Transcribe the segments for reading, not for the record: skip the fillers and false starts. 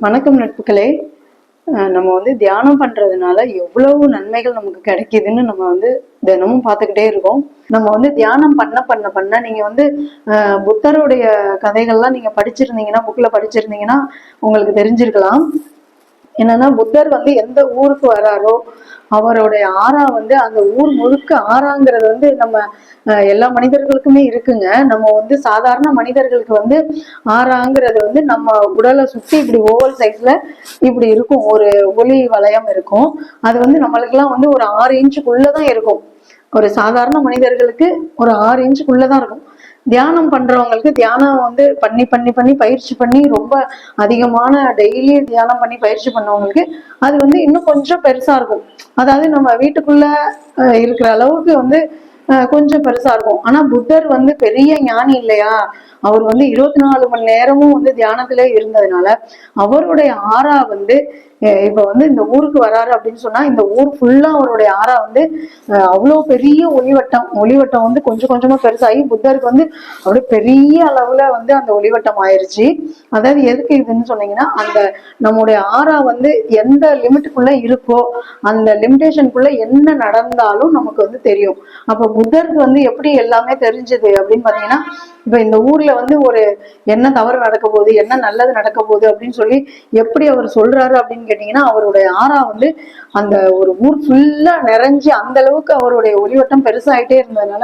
வணக்கம் நட்புகளே. நம்ம வந்து தியானம் பண்றதுனால எவ்வளவு நன்மைகள் நமக்கு கிடைக்குதுன்னு நம்ம வந்து தினமும் பார்த்துக்கிட்டே இருக்கோம். நம்ம வந்து தியானம் பண்ண பண்ண பண்ண நீங்க வந்து புத்தருடைய கதைகள்லாம் நீங்க படிச்சிருந்தீங்கன்னா, புக்ல படிச்சிருந்தீங்கன்னா உங்களுக்கு தெரிஞ்சிருக்கலாம். என்னன்னா, புத்தர் வந்து எந்த ஊருக்கு வராரோ அவருடைய ஆறா வந்து அந்த ஊர் முழுக்க ஆறாங்கிறது வந்து நம்ம எல்லா மனிதர்களுக்குமே இருக்குங்க. நம்ம வந்து சாதாரண மனிதர்களுக்கு வந்து ஆறாங்கிறது வந்து நம்ம உடலை சுத்தி இப்படி ஓவல் சைஸ்ல இப்படி இருக்கும், ஒரு ஒளி வளையம் இருக்கும். அது வந்து நம்மளுக்கெல்லாம் வந்து ஒரு 6 இன்ச்சுக்குள்ளதான் இருக்கும். ஒரு சாதாரண மனிதர்களுக்கு ஒரு 6 இன்ச்சுக்குள்ளதான் இருக்கும். தியானம் பண்றவங்களுக்கு தியானம் வந்து பண்ணி பண்ணி பண்ணி பயிற்சி பண்ணி ரொம்ப அதிகமான டெய்லி தியானம் பண்ணி பயிற்சி பண்ணவங்களுக்கு அது வந்து இன்னும் கொஞ்சம் பெருசா இருக்கும். அதாவது நம்ம வீட்டுக்குள்ள இருக்கிற அளவுக்கு வந்து கொஞ்சம் பெருசா இருக்கும். ஆனா புத்தர் வந்து பெரிய ஞானி இல்லையா, அவர் வந்து 24 மணி நேரமும் வந்து தியானத்திலே இருந்ததுனால அவருடைய ஆறா வந்து இப்ப வந்து இந்த ஊருக்கு வராரு அப்படின்னு சொன்னா இந்த ஊர் ஃபுல்லா அவருடைய ஆறா வந்து அவ்வளவு பெரிய ஒளிவட்டம் வந்து கொஞ்சம் கொஞ்சமா பெருசாகி புத்தருக்கு வந்து அப்படியே பெரிய அளவுல வந்து அந்த ஒளிவட்டம் ஆயிருச்சு. அதாவது எதுக்கு இதுன்னு சொன்னீங்கன்னா, அந்த நம்முடைய ஆறா வந்து எந்த லிமிட்டுக்குள்ள இருக்கோ அந்த லிமிடேஷனுக்குள்ள என்ன நடந்தாலும் நமக்கு வந்து தெரியும். அப்ப புத்தருக்கு வந்து எப்படி எல்லாமே தெரிஞ்சது அப்படின்னு பாத்தீங்கன்னா, இப்ப இந்த ஊர்ல வந்து ஒரு என்ன தவறு நடக்க போகுது, என்ன நல்லது நடக்க போகுது அப்படின்னு சொல்லி எப்படி அவர் சொல்றாரு அப்படின்னு கேட்டீங்கன்னா, அவருடைய ஆறா வந்து அந்த ஒரு ஊர் ஃபுல்லா நிறைஞ்சு அந்த அளவுக்கு அவருடைய ஒளிவட்டம் பெருசாயிட்டே இருந்ததுனால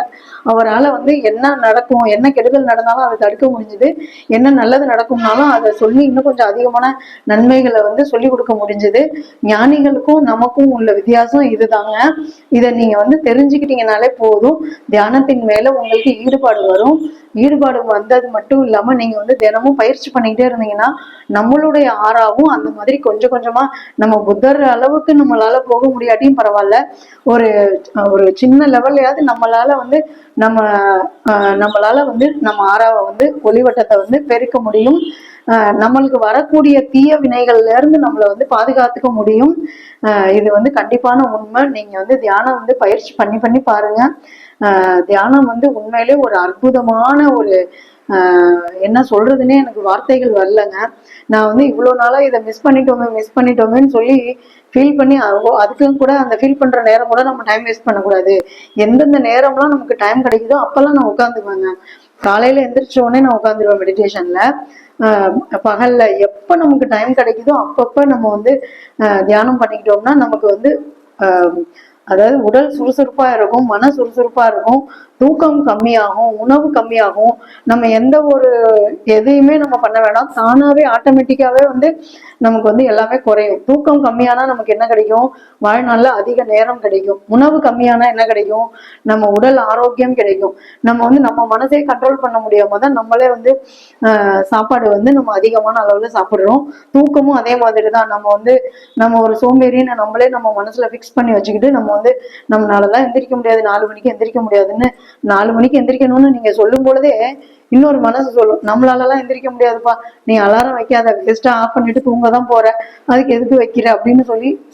அவரால் வந்து என்ன நடக்கும், என்ன கெடுதல் நடந்தாலும் அதை தடுக்க முடிஞ்சுது, என்ன நல்லது நடக்கும்னாலும் அதை சொல்லி இன்னும் கொஞ்சம் அதிகமான நன்மைகளை வந்து சொல்லி கொடுக்க முடிஞ்சுது. ஞானிகளுக்கும் நமக்கும் உள்ள வித்தியாசம் இதுதாங்க. இதை நீங்க வந்து தெரிஞ்சுக்கிட்டீங்கனாலே போதும், தியானத்தின் மேல உங்களுக்கு ஈடுபாடு வரும். ஈடுபாடு வந்தது மட்டும் இல்லாம நீங்க வந்து தினமும் பயிற்சி பண்ணிக்கிட்டே இருந்தீங்கன்னா நம்மளுடைய ஆறாவும் அந்த மாதிரி கொஞ்சம் கொஞ்சமா நம்ம புத்தர் அளவுக்கு நம்மளால போக முடியாட்டியும் பரவாயில்ல, ஒரு ஒரு சின்ன லெவல்லையாவது நம்மளால வந்து நம்மளால வந்து நம்ம ஆறாவை வந்து ஒளிவட்டத்தை வந்து பெருக்க முடியும். நம்மளுக்கு வரக்கூடிய தீய வினைகள்ல இருந்து நம்மளை வந்து பாதுகாத்துக்க முடியும். இது வந்து கண்டிப்பான உண்மை. நீங்க வந்து தியானம் வந்து பயிற்சி பண்ணி பண்ணி பாருங்க. தியானம் வந்து உண்மையிலே ஒரு அற்புதமான ஒரு என்ன சொல்றதுன்னே எனக்கு வார்த்தைகள் வரலங்க. நான் வந்து இவ்வளவு நாளா இதை மிஸ் பண்ணிட்டோமேன்னு சொல்லி ஃபீல் பண்ணி அதுக்கும் கூட அந்த ஃபீல் பண்ற நேரம் கூட நம்ம டைம் வேஸ்ட் பண்ணக்கூடாது. எந்தெந்த நேரம்லாம் நமக்கு டைம் கிடைக்குதோ அப்பெல்லாம் நான் உட்காந்துக்குவேங்க. காலையில எந்திரிச்ச உடனே நான் உட்காந்துருவேன் மெடிடேஷன்ல. பகல்ல எப்ப நமக்கு டைம் கிடைக்குதோ அப்பப்ப நம்ம வந்து தியானம் பண்ணிக்கிட்டோம்னா நமக்கு வந்து அதாவது உடல் சுறுசுறுப்பா இருக்கும், மன சுறுசுறுப்பா இருக்கும், தூக்கம் கம்மியாகும், உணவு கம்மியாகும். நம்ம எந்த ஒரு எதையுமே நம்ம பண்ண வேண்டாம், தானாவே ஆட்டோமேட்டிக்காவே வந்து நமக்கு வந்து எல்லாமே குறையும். தூக்கம் கம்மியானா நமக்கு என்ன கிடைக்கும், வாழ்நாள்ல அதிக நேரம் கிடைக்கும். உணவு கம்மியானா என்ன கிடைக்கும், நம்ம உடல் ஆரோக்கியம் கிடைக்கும். நம்ம வந்து நம்ம மனசே கண்ட்ரோல் பண்ண முடியாம தான் நம்மளே வந்து சாப்பாடு வந்து நம்ம அதிகமான அளவுல சாப்பிடுறோம். தூக்கமும் அதே மாதிரி தான். நம்ம ஒரு சோம்பேறின்னு நம்மளே நம்ம மனசுல ஃபிக்ஸ் பண்ணி வச்சுக்கிட்டு நம்ம வந்து நம்மளாலதான் எந்திரிக்க முடியாது, 4 மணிக்கு எந்திரிக்க முடியாதுன்னு, 4 மணிக்கு எந்திரிக்கணும்னு நீங்க சொல்லும் பொழுதே இன்னொரு மனசு சொல்லும், நம்மளாலலாம் எந்திரிக்க முடியாதுப்பா, நீ அலாரம் வைக்காத, வேஸ்டா ஆஃப் பண்ணிட்டு தூங்க தான் போற, அதுக்கு எதுக்கு வைக்கிற அப்படின்னு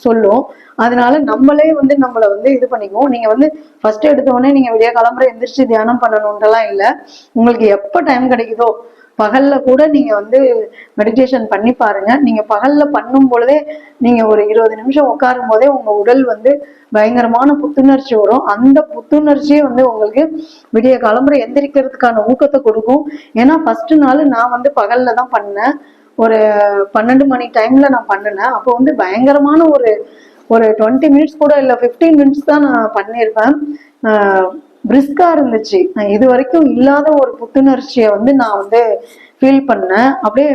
சொல்லும். அதனால நம்மளே வந்து நம்மளை வந்து இது பண்ணிக்குவோம். நீங்க வந்து ஃபர்ஸ்ட் எடுத்த உடனே நீங்க விடிய கிளம்புற எந்திரிச்சு தியானம் பண்ணணும்ன்றலாம் இல்லை. உங்களுக்கு எப்ப டைம் கிடைக்குதோ பகல்ல கூட நீங்க வந்து மெடிடேஷன் பண்ணி பாருங்க. நீங்க பகல்ல பண்ணும் பொழுதே நீங்க ஒரு 20 நிமிஷம் உட்காரும் போதே உங்க உடல் வந்து பயங்கரமான புத்துணர்ச்சி வரும். அந்த புத்துணர்ச்சியே வந்து உங்களுக்கு விடிய கிளம்புற எந்திரிக்கிறதுக்கான ஊக்கத்தை கொடுக்கும். ஏன்னா ஃபர்ஸ்ட் நாள் நான் வந்து பகல்ல தான் பண்ணேன். ஒரு 12 மணி டைம்ல நான் பண்ணினேன். அப்போ வந்து பயங்கரமான ஒரு ஒரு 20 மினிட்ஸ் கூட இல்லை, 15 மினிட்ஸ் தான் நான் பண்ணியிருப்பேன். பிரிஸ்கா இருந்துச்சு. இது வரைக்கும் இல்லாத ஒரு புத்துணர்ச்சியை வந்து நான் வந்து ஃபீல் பண்ணேன். அப்படியே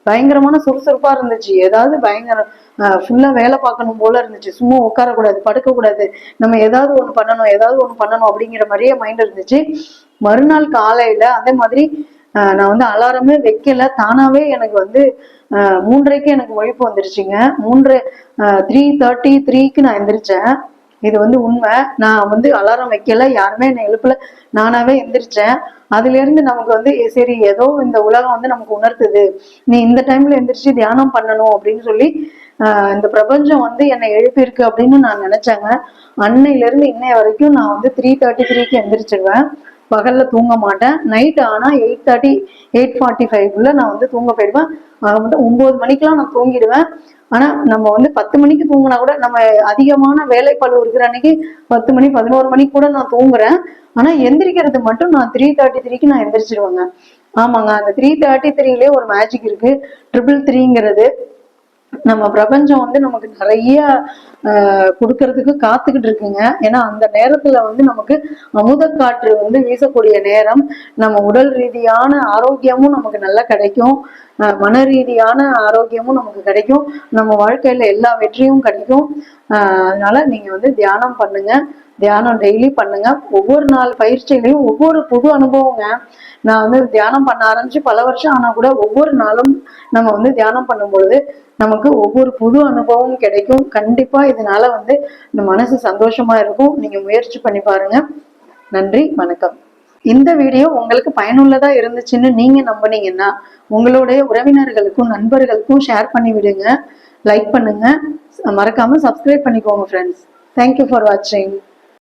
பயங்கரமான சுறுசுறுப்பா இருந்துச்சு. ஏதாவது பயங்கர ஃபுல்லா வேலை பார்க்கணும் போல இருந்துச்சு. சும்மா உட்காரக்கூடாது, படுக்கக்கூடாது, நம்ம ஏதாவது ஒண்ணு பண்ணணும் அப்படிங்கிற மாதிரியே மைண்ட் இருந்துச்சு. மறுநாள் காலையில அதே மாதிரி நான் வந்து அலாரமே வைக்கல, தானாவே எனக்கு வந்து 3:30க்கு எனக்கு முழிப்பு வந்துருச்சுங்க. 3:33க்கு நான் எந்திரிச்சேன். இது வந்து உண்மை. நான் வந்து அலாரம் வைக்கல, யாருமே என்னை எழுப்பல, நானாவே எந்திரிச்சேன். அதுல இருந்து நமக்கு வந்து சரி, ஏதோ இந்த உலகம் வந்து நமக்கு உணர்த்துது, நீ இந்த டைம்ல எந்திரிச்சு தியானம் பண்ணணும் அப்படின்னு சொல்லி இந்த பிரபஞ்சம் வந்து என்னை எழுப்பியிருக்கு அப்படின்னு நான் நினைச்சேங்க. அன்னையில இருந்து இன்னைய வரைக்கும் நான் வந்து 3:33க்கு எந்திரிச்சிருவேன். பகல்ல தூங்க மாட்டேன். நைட் ஆனா 8:30 8:45 நான் வந்து தூங்க போயிடுவேன். வந்து 9 மணிக்கெல்லாம் நான் தூங்கிடுவேன். ஆனா நம்ம வந்து 10 மணிக்கு தூங்கினா கூட, நம்ம அதிகமான வேலைப்பளு இருக்கிற அன்னைக்கு 10 மணி 11 மணிக்கு கூட நான் தூங்குறேன். ஆனா எந்திரிக்கிறது மட்டும் நான் 3:33க்கு நான் எந்திரிச்சிருவேங்க. ஆமாங்க, அந்த 3:33லயே ஒரு மேஜிக் இருக்கு. 333ங்கிறது நம்ம பிரபஞ்சம் வந்து நமக்கு நிறைய கொடுக்கறதுக்கு காத்துக்கிட்டு இருக்குங்க. ஏன்னா அந்த நேரத்துல வந்து நமக்கு அமுத காற்று வந்து வீசக்கூடிய நேரம். நம்ம உடல் ரீதியான ஆரோக்கியமும் நமக்கு நல்லா கிடைக்கும், மன ரீதியான ஆரோக்கியமும் நமக்கு கிடைக்கும், நம்ம வாழ்க்கையில எல்லா வெற்றியும் கிடைக்கும். அதனால நீங்க வந்து தியானம் பண்ணுங்க. தியானம் டெய்லி பண்ணுங்க. ஒவ்வொரு நாள் பயிற்சியிலையும் ஒவ்வொரு புது அனுபவங்க. நான் வந்து தியானம் பண்ண ஆரம்பிச்சு பல வருஷம் ஆனா கூட ஒவ்வொரு நாளும் நம்ம வந்து தியானம் பண்ணும் பொழுது நமக்கு ஒவ்வொரு புது அனுபவம் கிடைக்கும். கண்டிப்பா இதனால வந்து இந்த மனசு சந்தோஷமா இருக்கும். நீங்க முயற்சி பண்ணி பாருங்க. நன்றி, வணக்கம். இந்த வீடியோ உங்களுக்கு பயனுள்ளதா இருந்துச்சுன்னு நீங்க நம்பினீங்கன்னா உங்களுடைய உறவினர்களுக்கும் நண்பர்களுக்கும் ஷேர் பண்ணி விடுங்க. லைக் பண்ணுங்க. மறக்காம சப்ஸ்கிரைப் பண்ணிக்கோங்க ஃப்ரெண்ட்ஸ். தேங்க்யூ ஃபார் வாட்சிங்.